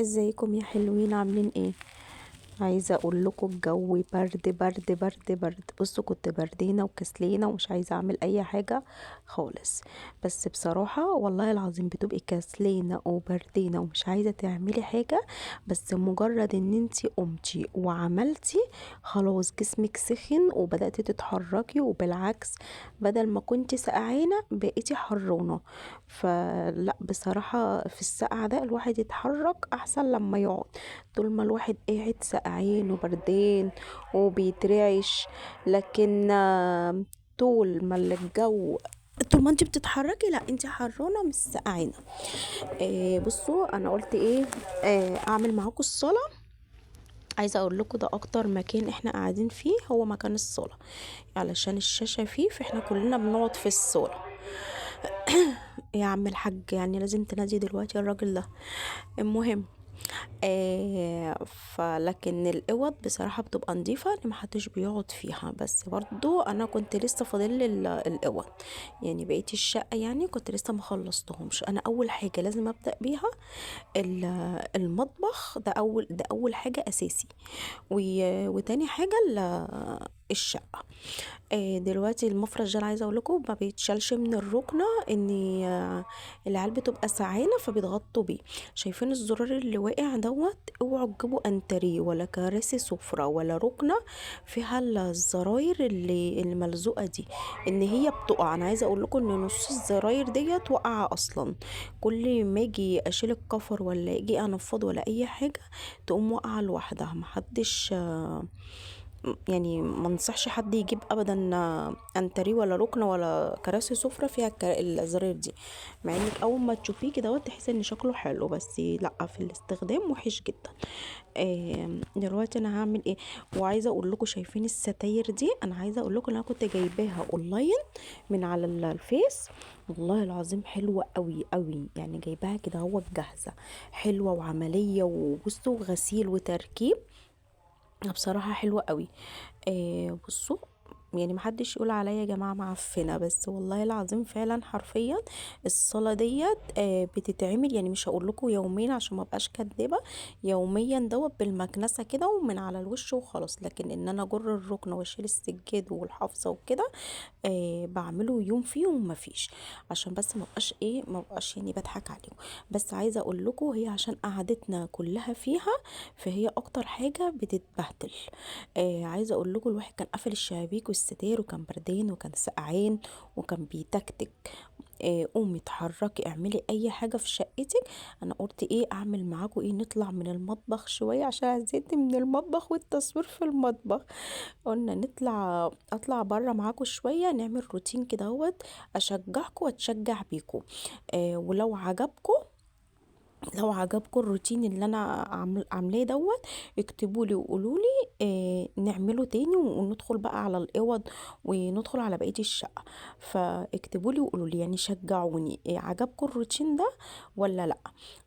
ازيكم يا حلوين؟ عاملين ايه؟ عايزه اقول لكم الجو برد برد برد برد. بصوا كنت بردانه وكسلانه ومش عايزه اعمل اي حاجه خالص. بس بصراحه والله العظيم بتبقي كسلانه وبردانه ومش عايزه تعملي حاجه، بس مجرد ان انتي قمتي وعملتي خلاص جسمك سخن وبدأتي تتحركي، وبالعكس بدل ما كنتي سقعانه بقيتي حرانه. فلا بصراحه في السقعه ده الواحد يتحرك احسن لما يقعد. طول ما الواحد قاعد سقعان وبردان وبيترعش، لكن طول ما انت بتتحركي لا انت حرانه مش سقعانه. بصوا انا قلت ايه، اعمل معاكم الصلاه. عايزه اقول لكم ده اكتر مكان احنا قاعدين فيه هو مكان الصلاه، علشان الشاشه فيه، فاحنا كلنا بنقعد في الصاله. يا عم الحاج يعني لازم تنادي دلوقتي الراجل ده. المهم، فلكن الاوض بصراحه بتبقى نظيفه اللي محدش بيقعد فيها، بس برضو انا كنت لسه فاضل لي الاوض، يعني بقيت الشقه يعني كنت لسه ما خلصتهمش. انا اول حاجه لازم ابدا بيها المطبخ، ده اول حاجه اساسي. وتاني حاجه الشقه. دلوقتي المفرش ده عايزه اقول لكم ما بيتشالش من الركنه، ان العيال بتبقى سعانه فبيتغطوا بيه. شايفين الزرار اللي واقع دوت؟ اوعوا تجيبوا انتريه ولا كراسي سفرة ولا ركنه فيها الزراير اللي ملزوقه دي، ان هي بتقع. انا عايزه اقول لكم ان نص الزراير ديت واقعه اصلا. كل ما اجي اشيل الكفر ولا اجي انفض ولا اي حاجه تقوم واقعه لوحدها. محدش يعني ما انصحش حد يجيب ابدا انتريه ولا ركنه ولا كراسي سفرة فيها الزراير دي، مع انك اول ما تشوفيه كده تحس ان شكله حلو، بس لا في الاستخدام وحش جدا. دلوقتي انا هعمل ايه؟ وعايزه اقول لكم شايفين الستاير دي؟ انا عايزه اقول لكم ان انا كنت جايباها اونلاين من على الفيس. والله العظيم حلوه قوي قوي، يعني جايباها كده هو جاهزه، حلوه وعمليه، وبصوا غسيل وتركيب بصراحة حلوة قوي. بصوا، يعني محدش يقول عليا يا جماعة معفنة، بس والله العظيم فعلا حرفيا الصلاة ديت بتتعمل، يعني مش هقول لكم يوميا عشان ما بقاش كدابة، يوميا دوت بالمكنسة كده ومن على الوش وخلاص. لكن ان انا اجر الركنة واشيل السجاد والحافظة وكده بعمله يوم فيه وما فيش، عشان بس ما بقاش يعني بضحك عليكم. بس عايزه اقول لكم هي عشان قعدتنا كلها فيها، فهي اكتر حاجه بتتبهدل. عايزه اقول لكم الواحد كان قافل الشبابيك والستاير وكان بردان وكان سقعان وكان بيتكتك. قومي اتحركي اعملي اي حاجه في شقتك. انا قلت ايه اعمل معاكم ايه، نطلع من المطبخ شويه عشان زهقت من المطبخ والتصوير في المطبخ. قلنا اطلع بره معاكم شويه نعمل روتين كده اهوت، اشجعكم واتشجع بيكم. لو عجبكم الروتين اللي انا عاملاه دوت اكتبوا لي وقولوا لي نعمله تاني وندخل بقى على الاوض وندخل على بقية الشقة. فاكتبوا لي وقولوا لي، يعني شجعوني، عجبكم الروتين ده ولا لا؟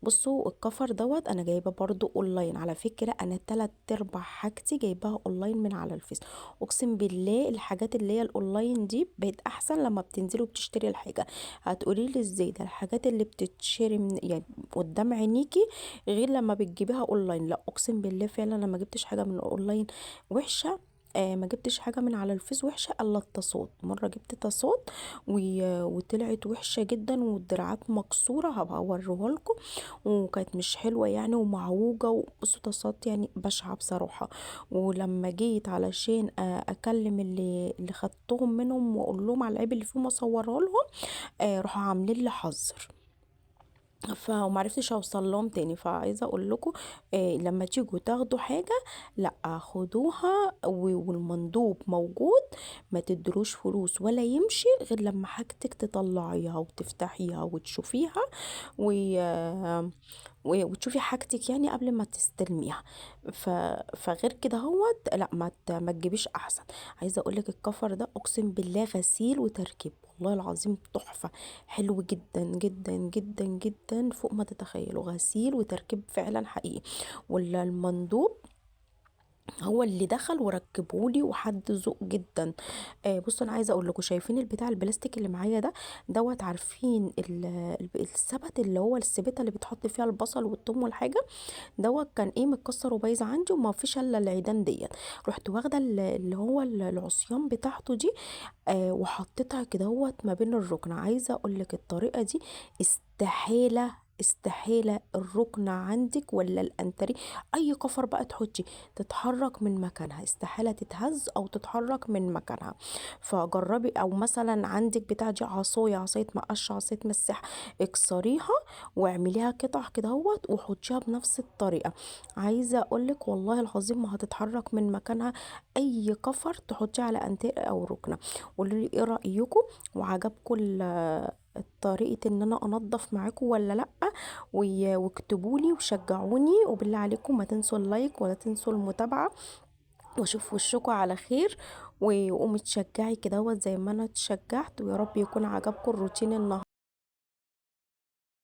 بصوا الكفر دوت انا جايبه برضو اونلاين على فكرة، انا 3/4 حاجتي جايباها اونلاين من على الفيس. اقسم بالله الحاجات اللي هي الاونلاين دي بقت احسن لما بتنزلوا بتشتري الحاجة. هتقولي لي ازاي؟ ده الحاجات اللي بتتشري من يعني قدام عينيكي غير لما بتجيبيها اونلاين. لا اقسم بالله فعلا لما جبتش حاجه من الاونلاين وحشه. ما جبتش حاجه من على الفيس وحشه الا التصاد. مره جبت تصاد وطلعت وحشه جدا والدراعات مكسوره، هبقى اوريها لكم، وكانت مش حلوه يعني ومعوجه، وبصوا تصاد يعني بشعه بصراحه. ولما جيت علشان اكلم اللي خدتهم منهم واقول لهم على العيب اللي فيهم واصورها لهم، راحوا عاملين لي حظر، فمعرفتش اوصل لهم تاني. فعايزه اقول لكم لما تيجوا تاخدوا حاجه لا خدوها والمندوب موجود، ما تدروش فلوس ولا يمشي غير لما حاجتك تطلعيها وتفتحيها وتشوفيها و... وتشوفي حاجتك يعني قبل ما تستلميها. ف... فغير كده لا ما تجيبيش احسن. عايزه اقولك الكفر ده اقسم بالله غسيل وتركيب والله العظيم تحفه، حلو جدا جدا جدا جدا فوق ما تتخيلوا، غسيل وتركيب فعلا حقيقي. ولا المندوب هو اللي دخل وركبهولي وحد ذوق جدا. بصوا انا عايزه اقول لكم، شايفين البتاع البلاستيك اللي معايا ده دوت؟ عارفين السبت اللي هو السبته اللي بتحط فيها البصل والثوم والحاجه دوت؟ كان ايه متكسر وبايظ عندي وما فيش الا العيدان ديت. رحت واخده اللي هو العصيان بتاعته دي، وحطيتها كدهوت ما بين الركنة. عايزة اقولك الطريقة دي استحالة استحالة الركنة عندك ولا الانتري، اي كفر بقى تحطي، تتحرك من مكانها، استحالة تتهز او تتحرك من مكانها. فجربي، او مثلا عندك بتاع دي عصاية، عصاية مقش، عصاية مساح، اكسريها واعمليها قطع كدهوت وحطيها بنفس الطريقة. عايزة اقولك والله العظيم ما هتتحرك من مكانها، اي كفر تحطيه على انتري او ركنة. قولوا لي ايه رأيكم، وعجبكم طريقة ان انا انضف معاكم ولا لا؟ واكتبوا لي وشجعوني، وبالله عليكم ما تنسوا اللايك ولا تنسوا المتابعة، واشوف وشكم على خير. وقومي تشجعي كده زي ما انا اتشجعت، ويا رب يكون عجبكم الروتين النهارده.